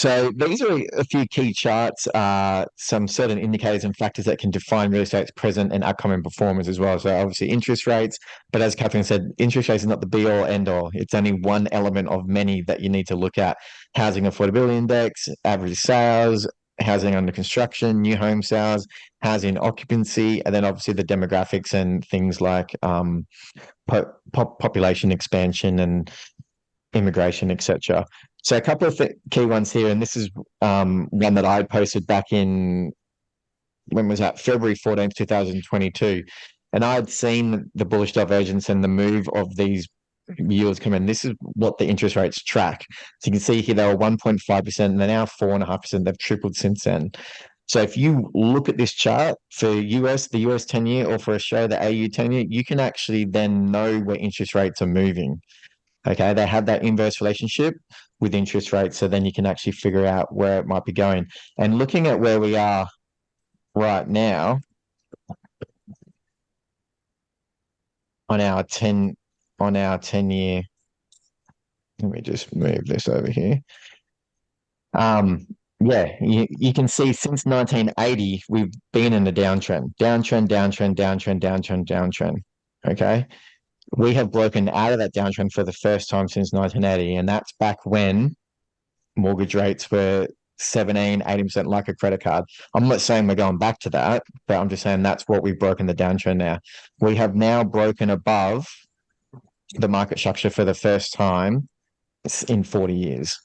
So these are a few key charts, some certain indicators and factors that can define real estate's present and upcoming performance as well. So obviously interest rates, but as Catherine said, interest rates is not the be all end all. It's only one element of many that you need to look at. Housing affordability index, average sales, housing under construction, new home sales, housing occupancy, and then obviously the demographics and things like population expansion and immigration, etc. So a couple of key ones here, and this is one that I posted back in, when was that? February 14th, 2022. And I had seen the bullish divergence and the move of these yields come in. This is what the interest rates track. So you can see here they were 1.5%, and they're now 4.5%. They've tripled since then. So if you look at this chart for US, the US 10-year, or for Australia, the AU 10-year, you can actually then know where interest rates are moving. Okay, they have that inverse relationship with interest rates, so then you can actually figure out where it might be going. And looking at where we are right now on our 10-year, let me just move this over here. Yeah, you can see since 1980 we've been in a downtrend. Okay. We have broken out of that downtrend for the first time since 1980, and that's back when mortgage rates were 17, 18% like a credit card. I'm not saying we're going back to that, but I'm just saying that's what we've broken the downtrend now. We have now broken above the market structure for the first time in 40 years.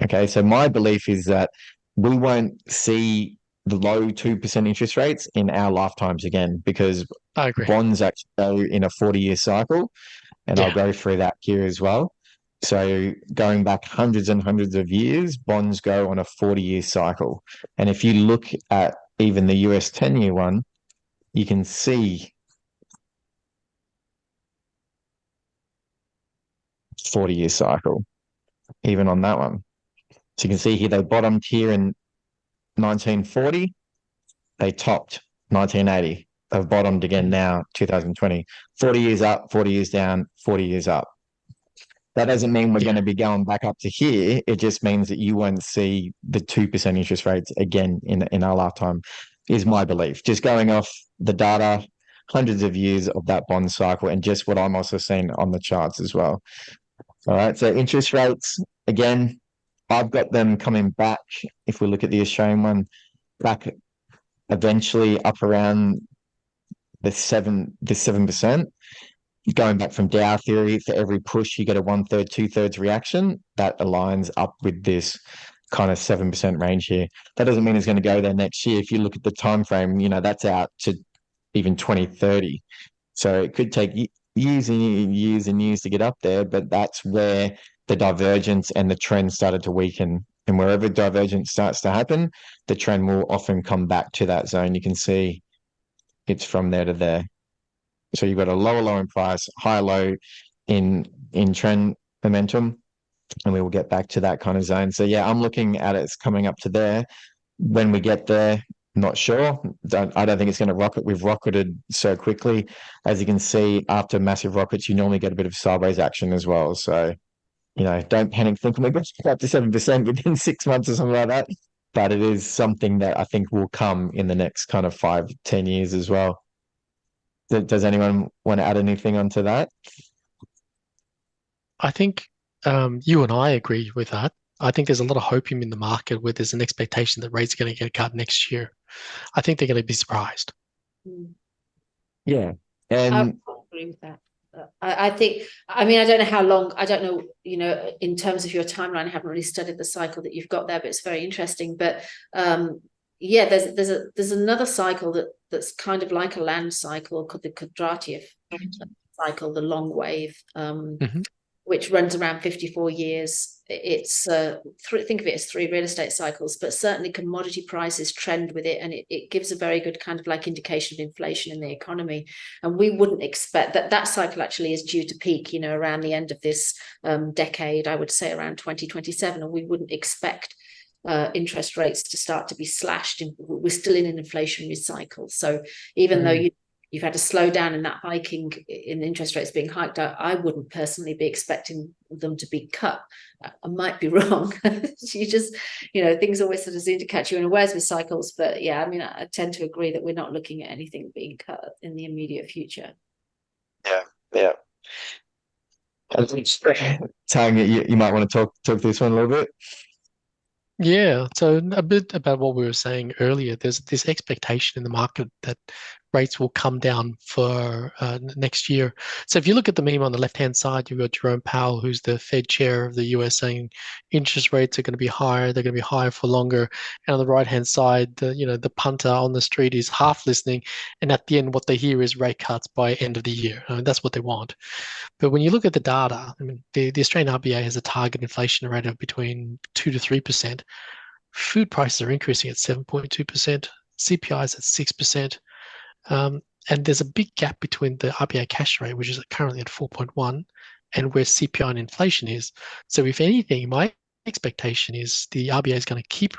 Okay, so my belief is that we won't see the low 2% interest rates in our lifetimes again, because I agree. bonds actually go in a 40-year cycle, and I'll Yeah, go through that here as well. So going back hundreds and hundreds of years, bonds go on a 40-year cycle. And if you look at even the US 10-year one, you can see 40-year cycle, even on that one. So you can see here they bottomed here in 1940, they topped 1980. They've bottomed again now, 2020. 40 years up, 40 years down, 40 years up. That doesn't mean we're going yeah. to be going back up to here. It just means that you won't see the 2% interest rates again in our lifetime, is my belief. Just going off the data, hundreds of years of that bond cycle, and just what I'm also seeing on the charts as well. All right. So interest rates, again, I've got them coming back. If we look at the Australian one, back eventually up around the 7%. Going back from Dow theory, for every push, you get a 1/3, 2/3 reaction. That aligns up with this kind of 7% range here. That doesn't mean it's going to go there next year. If you look at the time frame, that's out to even 2030. So it could take years and years and years to get up there, but that's where the divergence and the trend started to weaken. And wherever divergence starts to happen, the trend will often come back to that zone. You can see it's from there to there. So you've got a lower low in price, higher low in trend momentum, and we will get back to that kind of zone. So yeah, I'm looking at it's coming up to there. When we get there, not sure. I don't think it's going to rocket. We've rocketed so quickly. As you can see, after massive rockets, you normally get a bit of sideways action as well. So, don't panic thinking we're going to get up to 7% within 6 months or something like that. But it is something that I think will come in the next kind of 5, 10 years as well. Does anyone want to add anything onto that? I think you and I agree with that. I think there's a lot of hopium in the market where there's an expectation that rates are going to get cut next year. I think they're going to be surprised. Mm. Yeah. I And agree with that. I think, I mean, I don't know how long, I don't know, in terms of your timeline, I haven't really studied the cycle that you've got there, but it's very interesting. But yeah, there's another cycle that's kind of like a land cycle, called the Kondratiev cycle, the long wave, Mhm. which runs around 54 years. It's think of it as 3 real estate cycles, but certainly commodity prices trend with it, and it gives a very good kind of like indication of inflation in the economy. And we wouldn't expect that cycle actually is due to peak, around the end of this decade, I would say around 2027, and we wouldn't expect interest rates to start to be slashed. We're still in an inflationary cycle. So even though you you've had a slowdown in that hiking in interest rates being hiked, I wouldn't personally be expecting them to be cut. I might be wrong. You just, things always sort of seem to catch you unawares with cycles. But yeah, I mean, I tend to agree that we're not looking at anything being cut in the immediate future. Yeah, yeah. Tang, you might want to talk this one a little bit. Yeah, so a bit about what we were saying earlier. There's this expectation in the market that rates will come down for next year. So if you look at the meme on the left-hand side, you've got Jerome Powell, who's the Fed chair of the US, saying interest rates are going to be higher. They're going to be higher for longer. And on the right-hand side, the punter on the street is half listening, and at the end, what they hear is rate cuts by end of the year. I mean, that's what they want. But when you look at the data, I mean, the Australian RBA has a target inflation rate of between 2 to 3%. Food prices are increasing at 7.2%. CPI is at 6%. And there's a big gap between the RBA cash rate, which is currently at 4.1, and where CPI and inflation is. So if anything, my expectation is the RBA is going to keep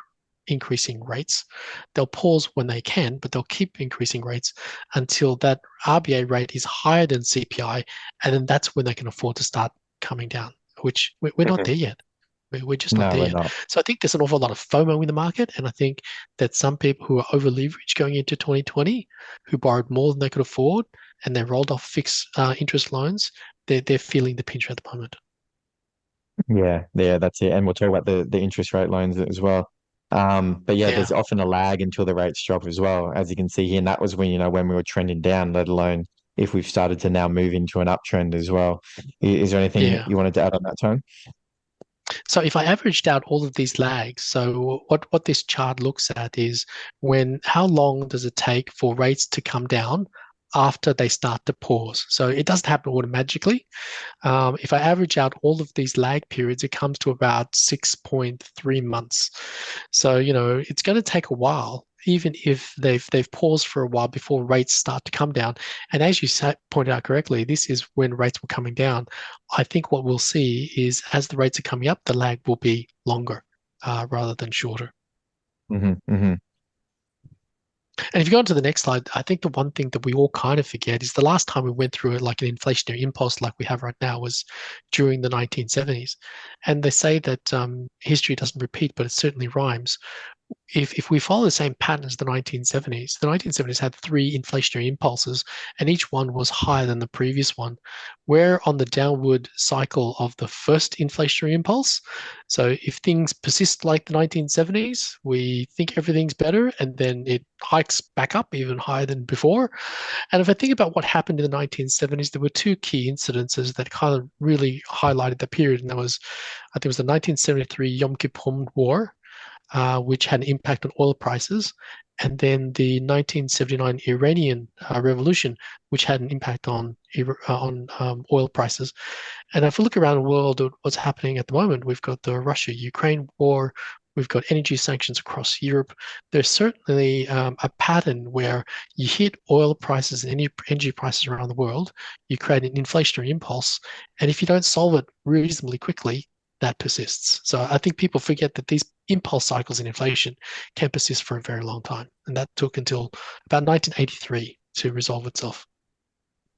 increasing rates. They'll pause when they can, but they'll keep increasing rates until that RBA rate is higher than CPI, and then that's when they can afford to start coming down, which we're not there yet. We're just not No, there we're yet. not. So I think there's an awful lot of FOMO in the market, and I think that some people who are over leveraged going into 2020, who borrowed more than they could afford, and they rolled off fixed interest loans, they're feeling the pinch at the moment. Yeah, that's it. And we'll talk about the interest rate loans as well. But yeah, Yeah. there's often a lag until the rates drop as well, as you can see here. And that was when, when we were trending down, let alone if we've started to now move into an uptrend as well. Is there anything Yeah. you wanted to add on that, Tone? So if I averaged out all of these lags, so what this chart looks at is how long does it take for rates to come down after they start to pause? So it doesn't happen automatically. If I average out all of these lag periods, it comes to about 6.3 months. So, it's going to take a while, even if they've paused for a while before rates start to come down. And as you pointed out correctly, this is when rates were coming down. I think what we'll see is as the rates are coming up, the lag will be longer rather than shorter. Hmm, hmm. And if you go on to the next slide, I think the one thing that we all kind of forget is the last time we went through it like an inflationary impulse like we have right now was during the 1970s. And they say that history doesn't repeat, but it certainly rhymes. If we follow the same pattern as the 1970s had three inflationary impulses, and each one was higher than the previous one. We're on the downward cycle of the first inflationary impulse. So if things persist like the 1970s, we think everything's better, and then it hikes back up even higher than before. And if I think about what happened in the 1970s, there were two key incidences that kind of really highlighted the period, and I think it was the 1973 Yom Kippur War, which had an impact on oil prices, and then the 1979 Iranian Revolution, which had an impact on oil prices. And if we look around the world at what's happening at the moment, we've got the Russia-Ukraine war, we've got energy sanctions across Europe. There's certainly a pattern where you hit oil prices and energy prices around the world, you create an inflationary impulse, and if you don't solve it reasonably quickly, that persists. So I think people forget that these impulse cycles in inflation can persist for a very long time. And that took until about 1983 to resolve itself.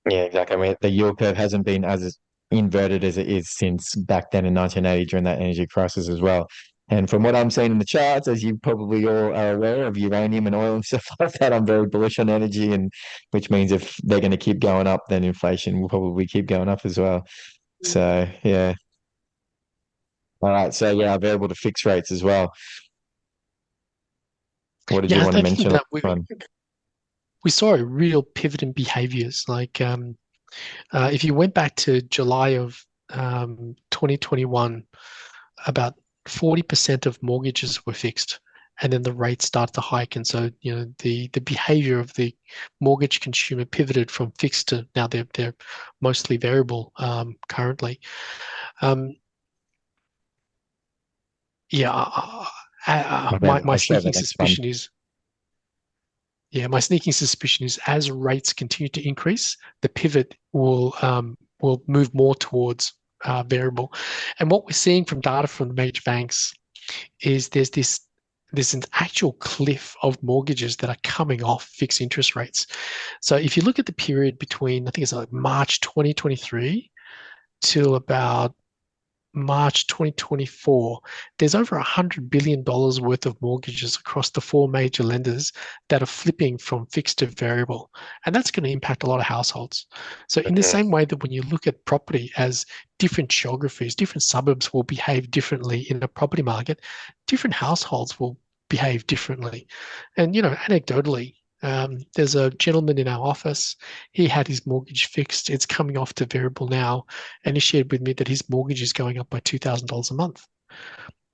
Yeah, exactly. I mean, the yield curve hasn't been as inverted as it is since back then in 1980 during that energy crisis as well. And from what I'm seeing in the charts, as you probably all are aware of uranium and oil and stuff like that, I'm very bullish on energy, and which means if they're going to keep going up, then inflation will probably keep going up as well. So yeah. All right. So yeah, available to fix rates as well. What did you Yeah, want to I think mention that on? we saw a real pivot in behaviors. Like if you went back to July of 2021, about 40% of mortgages were fixed, and then the rate started to hike. And so, the behavior of the mortgage consumer pivoted from fixed to now they're mostly variable currently. Um, yeah, my I'll show the sneaking next one. suspicion is Yeah, my sneaking suspicion is as rates continue to increase, the pivot will move more towards variable. And what we're seeing from data from the major banks is there's there's an actual cliff of mortgages that are coming off fixed interest rates. So if you look at the period between, I think it's like March 2023 till about March 2024, there's over $100 billion worth of mortgages across the four major lenders that are flipping from fixed to variable. And that's going to impact a lot of households. So, in the same way that when you look at property as different geographies, different suburbs will behave differently in a property market, different households will behave differently. And, anecdotally, there's a gentleman in our office. He had his mortgage fixed. It's coming off to variable now, and he shared with me that his mortgage is going up by $2,000 a month.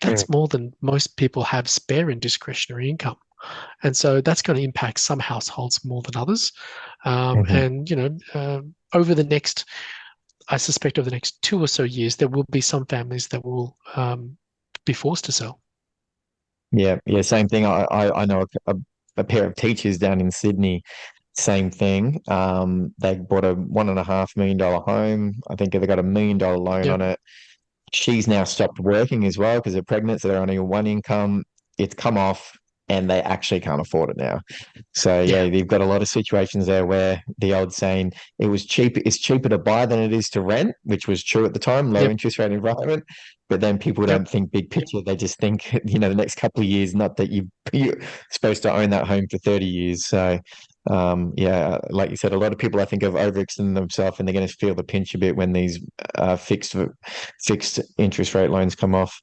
That's more than most people have spare in discretionary income. And so that's going to impact some households more than others. Mhm. And, over the next, I suspect over the next 2 or so years, there will be some families that will be forced to sell. Yeah, yeah, same thing. I know a pair of teachers down in Sydney, same thing. They bought a $1.5 million home. I think they got $1 million loan Yeah, on it. She's now stopped working as well because they're pregnant, so they're only on one income. It's come off, and they actually can't afford it now. So yeah, yeah, you've got a lot of situations there where the old saying it's cheaper to buy than it is to rent, which was true at the time, low yep, interest rate environment. But then people yep. don't think big picture. They just think, the next couple of years, not that you're supposed to own that home for 30 years. So yeah, like you said, a lot of people I think have overextended themselves and they're going to feel the pinch a bit when these fixed interest rate loans come off.